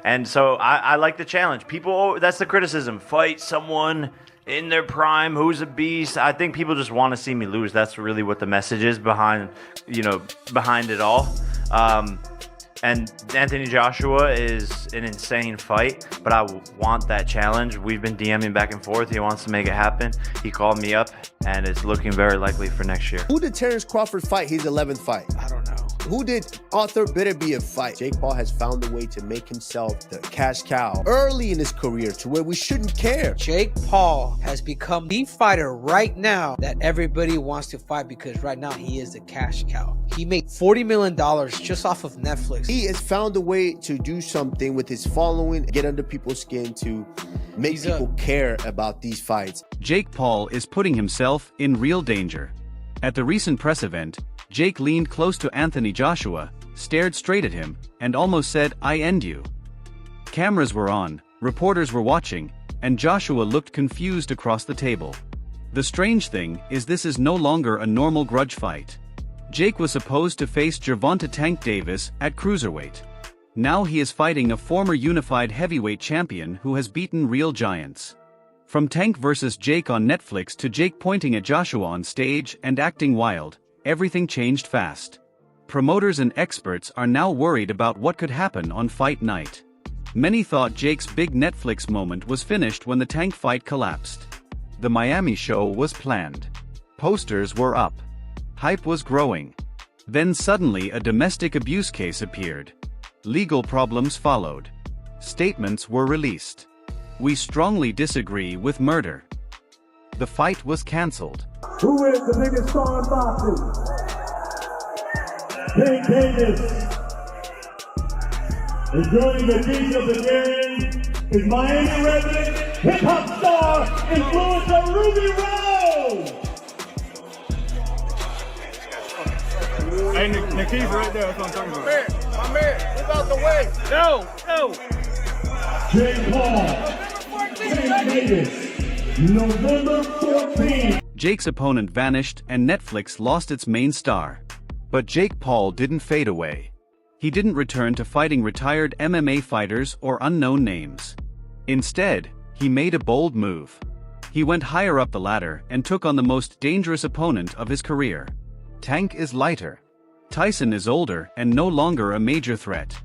And so I like the challenge. People, that's the criticism. Fight someone in their prime who's a beast. I think people just want to see me lose. That's really what the message is behind it all. And Anthony Joshua is an insane fight, but I want that challenge. We've been DMing back and forth. He wants to make it happen. He called me up, and it's looking very likely for next year. Who did Terrence Crawford fight his 11th fight? I don't know. Who did Arthur Beterbiev fight? Jake Paul has found a way to make himself the cash cow early in his career to where we shouldn't care. Jake Paul has become the fighter right now that everybody wants to fight because right now he is the cash cow. He made $40 million just off of Netflix. He has found a way to do something with his following, get under people's skin to make people care about these fights. Jake Paul is putting himself in real danger. At the recent press event, Jake leaned close to Anthony Joshua, stared straight at him, and almost said, "I end you." Cameras were on, reporters were watching, and Joshua looked confused across the table. The strange thing is this is no longer a normal grudge fight. Jake was supposed to face Gervonta Tank Davis at cruiserweight. Now he is fighting a former unified heavyweight champion who has beaten real giants. From Tank vs. Jake on Netflix to Jake pointing at Joshua on stage and acting wild, everything changed fast. Promoters and experts are now worried about what could happen on fight night. Many thought Jake's big Netflix moment was finished when the Tank fight collapsed. The Miami show was planned. Posters were up. Hype was growing. Then suddenly a domestic abuse case appeared. Legal problems followed. Statements were released. We strongly disagree with murder. The fight was cancelled. Who is the biggest star in boxing? Tank Davis. And joining the beat of the game is Miami resident, hip-hop star, influencer Ruby Rose. Hey, Nikki's right there, that's what I'm talking about. My man, move out the way. No. Jake Paul, Tank Davis, November 14th. Jake's opponent vanished and Netflix lost its main star. But Jake Paul didn't fade away. He didn't return to fighting retired MMA fighters or unknown names. Instead, he made a bold move. He went higher up the ladder and took on the most dangerous opponent of his career. Tank is lighter. Tyson is older and no longer a major threat.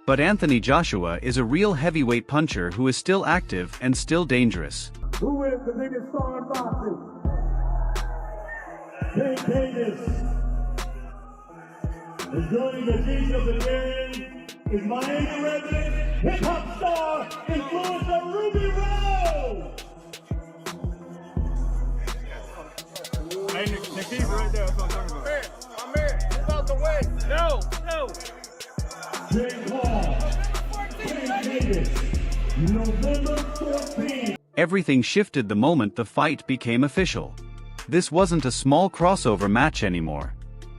But Anthony Joshua is a real heavyweight puncher who is still active and still dangerous. Who is the biggest star in boxing? Tank Davis. And joining the beat of the game is Miami resident, hip-hop star, influencer Ruby Rose. Hey, Nikki's right there, that's what I'm talking about. My man, move out the way. No. Jake Paul, Tank Davis, November 14th. Everything shifted the moment the fight became official. This wasn't a small crossover match anymore.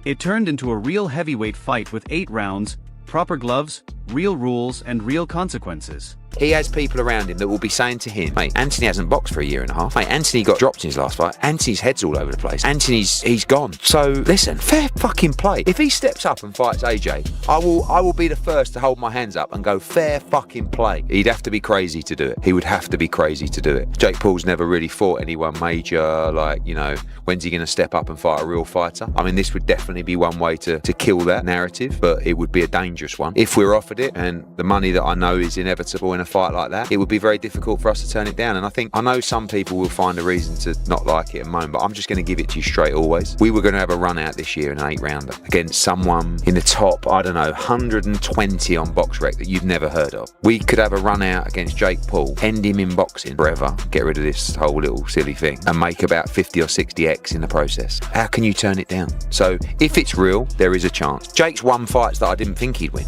It turned into a real heavyweight fight with 8 rounds, proper gloves, real rules, and real consequences. He has people around him that will be saying to him, mate, Anthony hasn't boxed for a year and a half. Mate, Anthony got dropped in his last fight. Anthony's head's all over the place. He's gone. So listen, fair fucking play. If he steps up and fights AJ, I will be the first to hold my hands up and go fair fucking play. He'd have to be crazy to do it. He would have to be crazy to do it. Jake Paul's never really fought anyone major, like, you know, when's he going to step up and fight a real fighter? I mean, this would definitely be one way to kill that narrative, but it would be a dangerous one. If we're offered it, and the money that I know is inevitable in a fight like that, it would be very difficult for us to turn it down. And I know some people will find a reason to not like it and moan, but I'm just going to give it to you straight always. We were going to have a run out this year in an 8-rounder against someone in the top, I don't know, 120 on BoxRec that you've never heard of. We could have a run out against Jake Paul, end him in boxing forever, get rid of this whole little silly thing, and make about 50 or 60x in the process. How can you turn it down? So if it's real, there is a chance. Jake's won fights that I didn't think he'd win.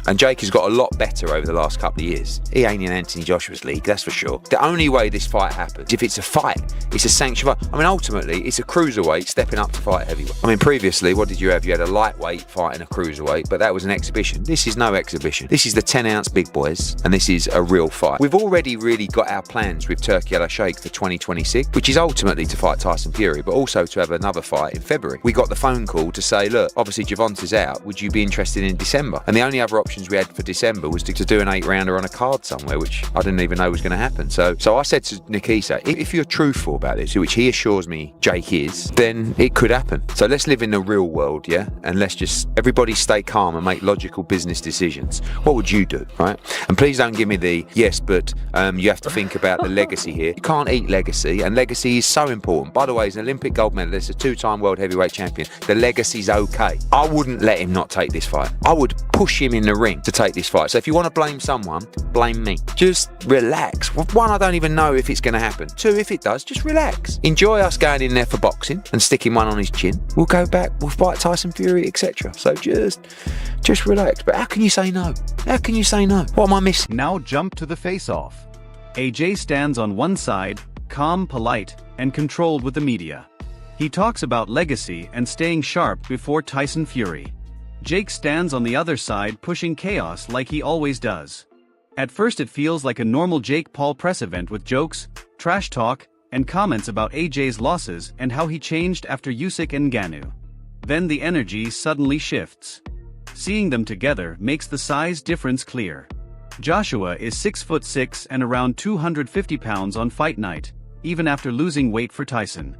And Jake has got a lot better over the last couple of years. He ain't in Anthony Joshua's league, that's for sure. The only way this fight happens, if it's a fight, it's a sanctioned fight. I mean, ultimately, it's a cruiserweight stepping up to fight heavyweight. I mean, previously, what did you have? You had a lightweight fighting a cruiserweight, but that was an exhibition. This is no exhibition. This is the 10-ounce big boys, and this is a real fight. We've already really got our plans with Turki Al-Sheikh for 2026, which is ultimately to fight Tyson Fury, but also to have another fight in February. We got the phone call to say, look, obviously Gervonta's out. Would you be interested in December? And the only other option promotions we had for December was to do an 8-rounder on a card somewhere, which I didn't even know was going to happen. So I said to Nikisa, if you're truthful about this, which he assures me Jake is, then it could happen. So let's live in the real world, yeah? And let's just, everybody stay calm and make logical business decisions. What would you do, right? And please don't give me the, yes, but you have to think about the legacy here. You can't eat legacy, and legacy is so important. By the way, he's an Olympic gold medalist, a 2-time world heavyweight champion. The legacy's okay. I wouldn't let him not take this fight. I would push him in the ring to take this fight. So if you want to blame someone, blame me. Just relax. One, I don't even know if it's going to happen. Two, if it does, just relax. Enjoy us going in there for boxing and sticking one on his chin. We'll go back, we'll fight Tyson Fury, etc. So just relax. But how can you say no? How can you say no? What am I missing? Now jump to the face-off. AJ stands on one side, calm, polite, and controlled with the media. He talks about legacy and staying sharp before Tyson Fury. Jake stands on the other side, pushing chaos like he always does. At first it feels like a normal Jake Paul press event with jokes, trash talk, and comments about AJ's losses and how he changed after Usyk and Ngannou. Then the energy suddenly shifts. Seeing them together makes the size difference clear. Joshua is 6'6" and around 250 pounds on fight night, even after losing weight for Tyson.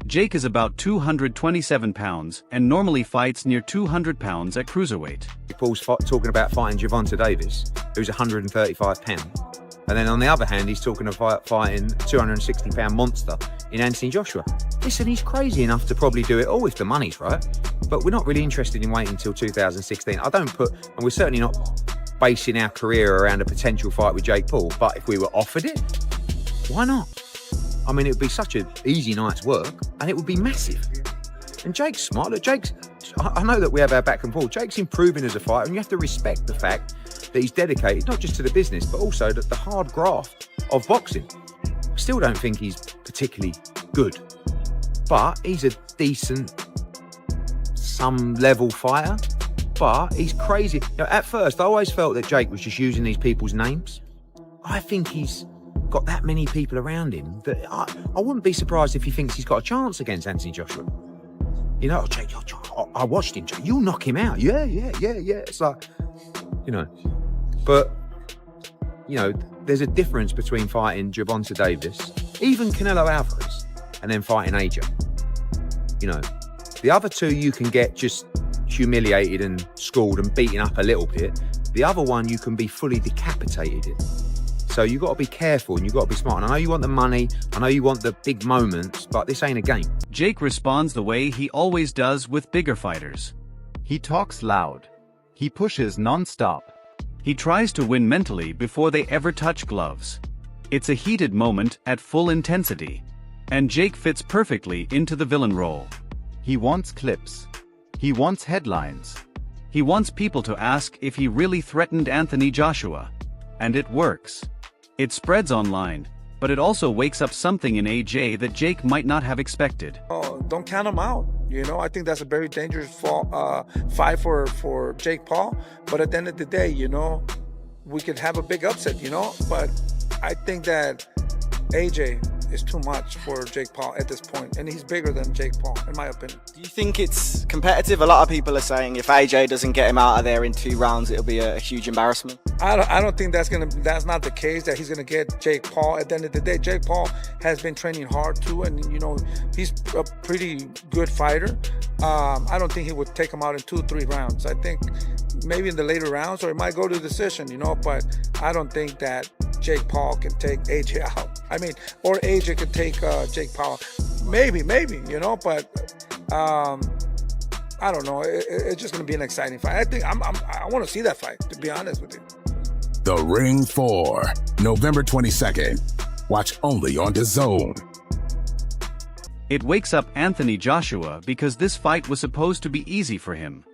Jake is about 227 pounds and normally fights near 200 pounds at cruiserweight. Paul's talking about fighting Gervonta Davis, who's 135 pounds. And then on the other hand, he's talking about fighting a 260-pound monster in Anthony Joshua. Listen, he's crazy enough to probably do it all if the money's right. But we're not really interested in waiting until 2016. And we're certainly not basing our career around a potential fight with Jake Paul. But if we were offered it, why not? I mean, it would be such an easy night's work, and it would be massive. And Jake's smart. Look, I know that we have our back and forth. Jake's improving as a fighter, and you have to respect the fact that he's dedicated not just to the business, but also the hard graft of boxing. I still don't think he's particularly good, but he's a decent, some level fighter. But he's crazy. You know, at first, I always felt that Jake was just using these people's names. I think he's got that many people around him that I wouldn't be surprised if he thinks he's got a chance against Anthony Joshua. You know, Jake, I watched him. Jake, you'll knock him out. Yeah. It's like, you know, but, you know, there's a difference between fighting Gervonta Davis, even Canelo Alvarez, and then fighting AJ. You know, the other two you can get just humiliated and schooled and beaten up a little bit. The other one you can be fully decapitated in. So you got to be careful and you got to be smart. And I know you want the money, I know you want the big moments, but this ain't a game. Jake responds the way he always does with bigger fighters. He talks loud. He pushes non-stop. He tries to win mentally before they ever touch gloves. It's a heated moment at full intensity. And Jake fits perfectly into the villain role. He wants clips. He wants headlines. He wants people to ask if he really threatened Anthony Joshua. And it works. It spreads online, but it also wakes up something in AJ that Jake might not have expected. Oh, don't count him out. You know, I think that's a very dangerous fight for Jake Paul. But at the end of the day, you know, we could have a big upset, you know. But I think that AJ is too much for Jake Paul at this point, and he's bigger than Jake Paul, in my opinion. Do you think it's competitive? A lot of people are saying if AJ doesn't get him out of there in 2 rounds, it'll be a huge embarrassment. I don't think that's not the case, that he's gonna get Jake Paul. At the end of the day, Jake Paul has been training hard too, and you know, he's a pretty good fighter. I don't think he would take him out in 2-3 rounds. I think maybe in the later rounds, or it might go to decision, you know, but I don't think that Jake Paul can take AJ out. I mean, or AJ could take Jake Paul. Maybe, you know, but I don't know. It's just going to be an exciting fight. I think I want to see that fight, to be honest with you. The Ring 4, November 22nd. Watch only on DAZN. It wakes up Anthony Joshua because this fight was supposed to be easy for him.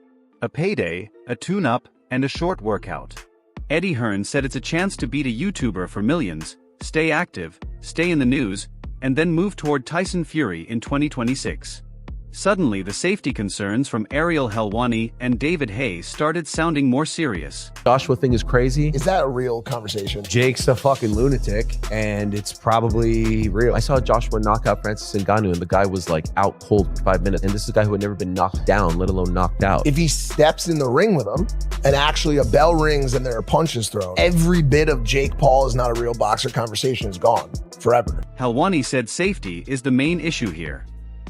A payday, a tune-up, and a short workout. Eddie Hearn said it's a chance to beat a YouTuber for millions, stay active, stay in the news, and then move toward Tyson Fury in 2026. Suddenly the safety concerns from Ariel Helwani and David Hay started sounding more serious. Joshua thing is crazy. Is that a real conversation? Jake's a fucking lunatic, and it's probably real. I saw Joshua knock out Francis Ngannou, and the guy was like out cold for 5 minutes. And this is a guy who had never been knocked down, let alone knocked out. If he steps in the ring with him, and actually a bell rings and there are punches thrown, every bit of Jake Paul is not a real boxer conversation is gone forever. Helwani said safety is the main issue here.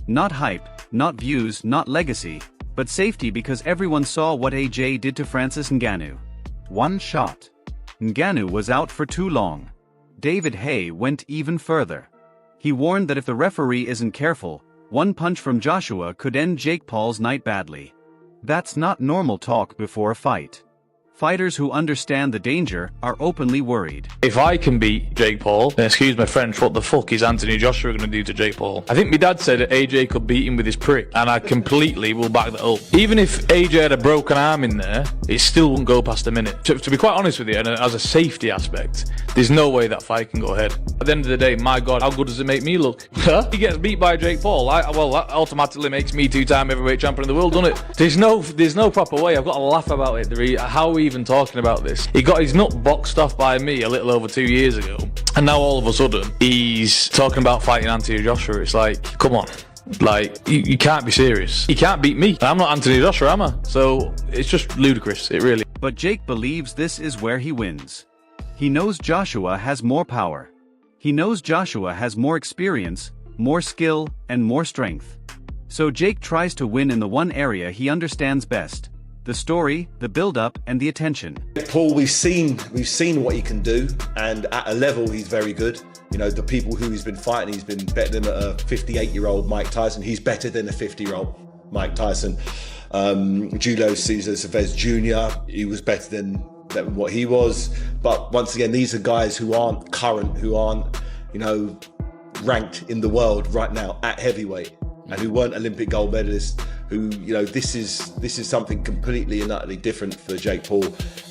Not hype, not views, not legacy, but safety because everyone saw what AJ did to Francis Ngannou. One shot. Ngannou was out for too long. David Hay went even further. He warned that if the referee isn't careful, one punch from Joshua could end Jake Paul's night badly. That's not normal talk before a fight. Fighters who understand the danger are openly worried. If I can beat Jake Paul, then excuse my French, what the fuck is Anthony Joshua going to do to Jake Paul? I think my dad said that AJ could beat him with his prick, and I completely will back that up. Even if AJ had a broken arm in there, it still wouldn't go past a minute. To be quite honest with you, and as a safety aspect, there's no way that fight can go ahead. At the end of the day, my God, how good does it make me look? He gets beat by Jake Paul. Well, that automatically makes me two-time heavyweight champion of the world, doesn't it? There's no proper way. I've got to laugh about it. How are we even talking about this? He got his nut boxed off by me a little over 2 years ago, and now all of a sudden he's talking about fighting Anthony Joshua. It's like, come on. Like, you can't be serious. He can't beat me. I'm not Anthony Joshua, am I? So it's just ludicrous, it really. But Jake believes this is where he wins. He knows Joshua has more power. He knows Joshua has more experience, more skill, and more strength. So Jake tries to win in the one area he understands best: the story, the build-up, and the attention. Paul, we've seen what he can do, and at a level he's very good. You know, the people who he's been fighting, he's been better than a 58-year-old Mike Tyson. He's better than a 50-year-old Mike Tyson. Julio Cesar Chavez Jr., he was better than what he was. But once again, these are guys who aren't current, who aren't, ranked in the world right now at heavyweight, and who weren't Olympic gold medalists. Who, this is something completely and utterly different for Jake Paul.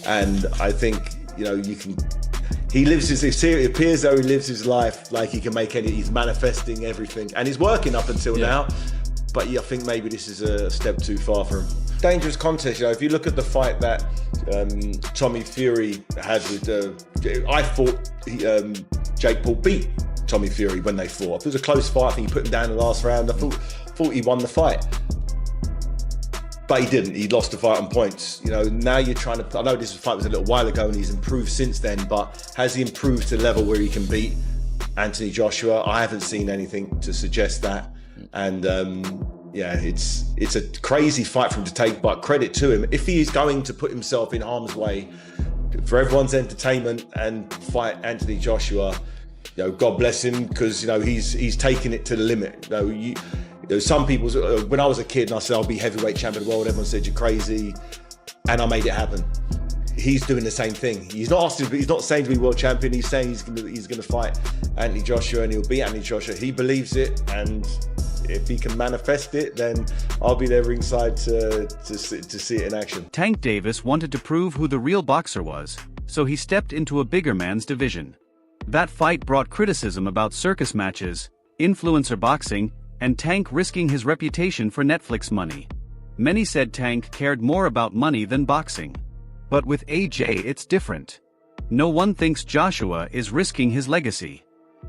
And I think, it appears though he lives his life like he can make he's manifesting everything, and he's working up until now. But I think maybe this is a step too far for him. Dangerous contest, if you look at the fight that Tommy Fury had with, I thought Jake Paul beat Tommy Fury when they fought. It was a close fight. I think he put him down in the last round. I thought he won the fight. But he didn't. He lost the fight on points. Now you're trying to... I know this fight was a little while ago and he's improved since then, but has he improved to the level where he can beat Anthony Joshua? I haven't seen anything to suggest that. And it's a crazy fight for him to take, but credit to him. If he is going to put himself in harm's way for everyone's entertainment and fight Anthony Joshua, God bless him, because he's taken it to the limit. Some people, when I was a kid and I said I'll be heavyweight champion of the world, everyone said you're crazy, and I made it happen. He's doing the same thing. He's not saying to be world champion. He's saying he's going to fight Anthony Joshua and he'll beat Anthony Joshua. He believes it, and if he can manifest it, then I'll be there ringside to see it in action. Tank Davis wanted to prove who the real boxer was, so he stepped into a bigger man's division. That fight brought criticism about circus matches, influencer boxing, and Tank risking his reputation for Netflix money. Many said Tank cared more about money than boxing. But with AJ it's different. No one thinks Joshua is risking his legacy.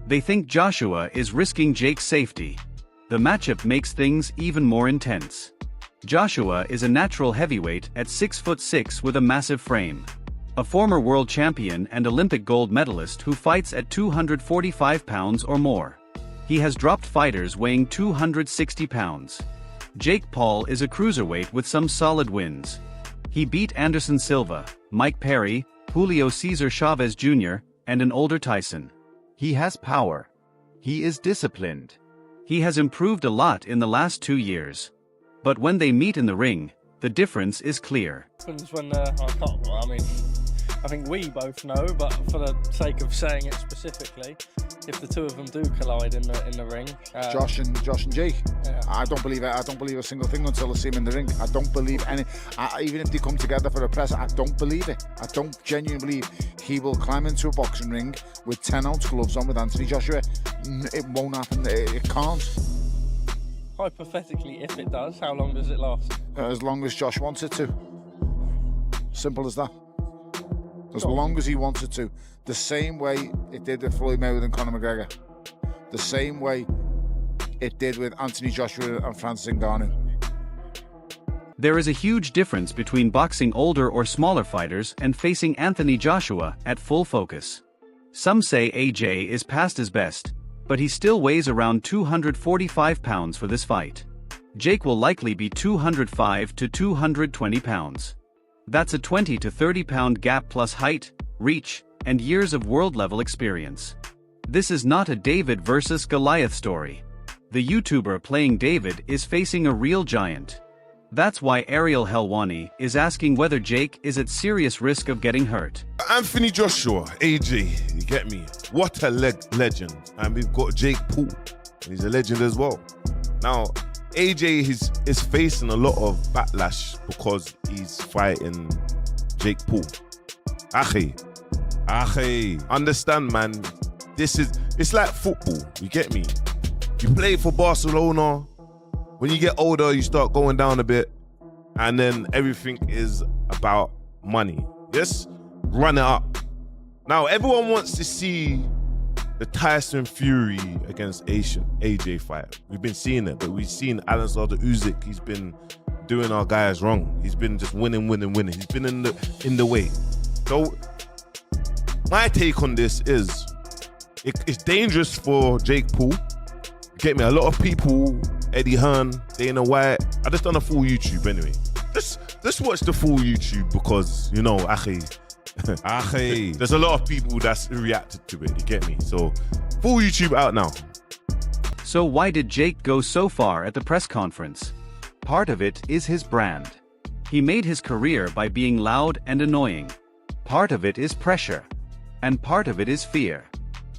They think Joshua is risking Jake's safety. The matchup makes things even more intense. Joshua is a natural heavyweight at 6'6" with a massive frame. A former world champion and Olympic gold medalist who fights at 245 pounds or more. He has dropped fighters weighing 260 pounds. Jake Paul is a cruiserweight with some solid wins. He beat Anderson Silva, Mike Perry, Julio Cesar Chavez Jr., and an older Tyson. He has power. He is disciplined. He has improved a lot in the last 2 years. But when they meet in the ring, the difference is clear. I think we both know, but for the sake of saying it specifically, if the two of them do collide in the ring, Josh and Jake, yeah. I don't believe it. I don't believe a single thing until I see him in the ring. I don't believe any. Even if they come together for a press, I don't believe it. I don't genuinely believe he will climb into a boxing ring with 10-ounce gloves on with Anthony Joshua. It won't happen. It can't. hypothetically, if it does, how long does it last? As long as Josh wants it to. Simple as that. As long as he wants it to. The same way it did with Floyd Mayweather and Conor McGregor. The same way it did with Anthony Joshua and Francis Ngannou. There is a huge difference between boxing older or smaller fighters and facing Anthony Joshua at full focus. Some say AJ is past his best, but he still weighs around 245 pounds for this fight. Jake will likely be 205 to 220 pounds. That's a 20 to 30 pound gap plus height, reach, and years of world-level experience. This is not a David versus Goliath story. The YouTuber playing David is facing a real giant. That's why Ariel Helwani is asking whether Jake is at serious risk of getting hurt. Anthony Joshua, AJ, you get me? What a legend. And we've got Jake Paul. He's a legend as well. Now, AJ is facing a lot of backlash because he's fighting Jake Paul. Ache, understand, man. It's like football, you get me? You play for Barcelona. When you get older, you start going down a bit, and then everything is about money. Yes? Run it up. Now, everyone wants to see the Tyson Fury against AJ fight. We've been seeing it, but we've seen Alexander Usyk. He's been doing our guys wrong. He's been just winning. He's been in the way. So, my take on this is, it's dangerous for Jake Paul. Get me? A lot of people, Eddie Hearn, Dana White. I just done a full YouTube anyway. Just watch the full YouTube because, you know, there's a lot of people that's reacted to it, you get me? So, full YouTube out now. So why did Jake go so far at the press conference? Part of it is his brand. He made his career by being loud and annoying. Part of it is pressure. And part of it is fear.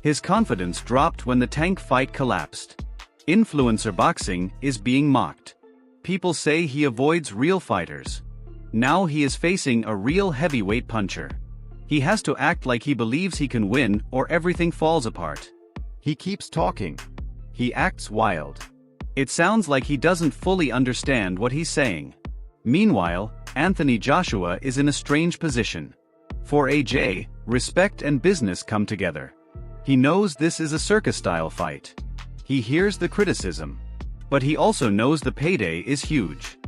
His confidence dropped when the Tank fight collapsed. Influencer boxing is being mocked. People say he avoids real fighters. Now he is facing a real heavyweight puncher. He has to act like he believes he can win or everything falls apart. He keeps talking. He acts wild. It sounds like he doesn't fully understand what he's saying. Meanwhile, Anthony Joshua is in a strange position. For AJ, respect and business come together. He knows this is a circus-style fight. He hears the criticism. But he also knows the payday is huge.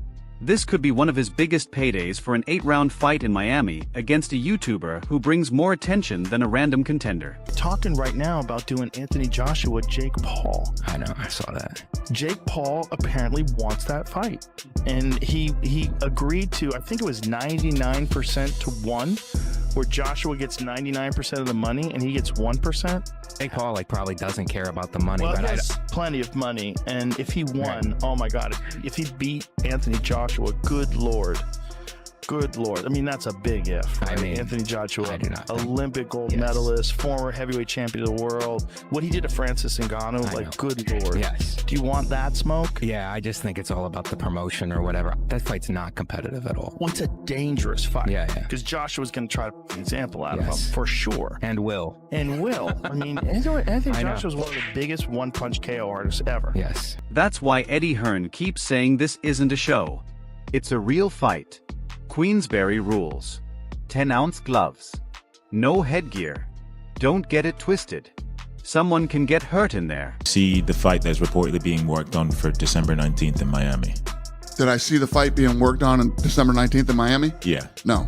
This could be one of his biggest paydays for an 8-round fight in Miami against a YouTuber who brings more attention than a random contender. Talking right now about doing Anthony Joshua, Jake Paul. I know, I saw that. Jake Paul apparently wants that fight. And he agreed to, I think it was 99% to 1, where Joshua gets 99% of the money and he gets 1%. Jake Paul probably doesn't care about the money. Well, but he has plenty of money, and if he won, oh my God, if he beat Anthony Joshua, good Lord. I mean, that's a big if. Right? I mean, Anthony Joshua, Olympic gold medalist, former heavyweight champion of the world. What he did to Francis Ngannou, good Lord. Yes. Do you want that smoke? Yeah, I just think it's all about the promotion or whatever. That fight's not competitive at all. Well, it's a dangerous fight. Yeah. Because Joshua's going to try to make an example out of him, for sure. And will. I mean, Anthony Joshua's one of the biggest one-punch KO artists ever. Yes. That's why Eddie Hearn keeps saying this isn't a show. It's a real fight. Queensberry rules. 10-ounce gloves. No headgear. Don't get it twisted. Someone can get hurt in there. See the fight that's reportedly being worked on for December 19th in Miami. Did I see the fight being worked on December 19th in Miami? Yeah. No.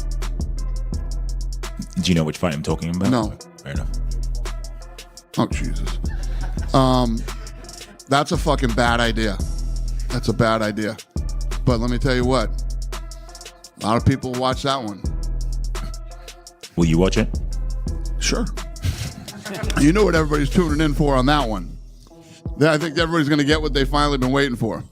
Do you know which fight I'm talking about? No. Fair enough. Oh, Jesus. That's a fucking bad idea. That's a bad idea. But let me tell you what. A lot of people watch that one. Will you watch it? Sure. You know what everybody's tuning in for on that one. I think everybody's going to get what they've finally been waiting for.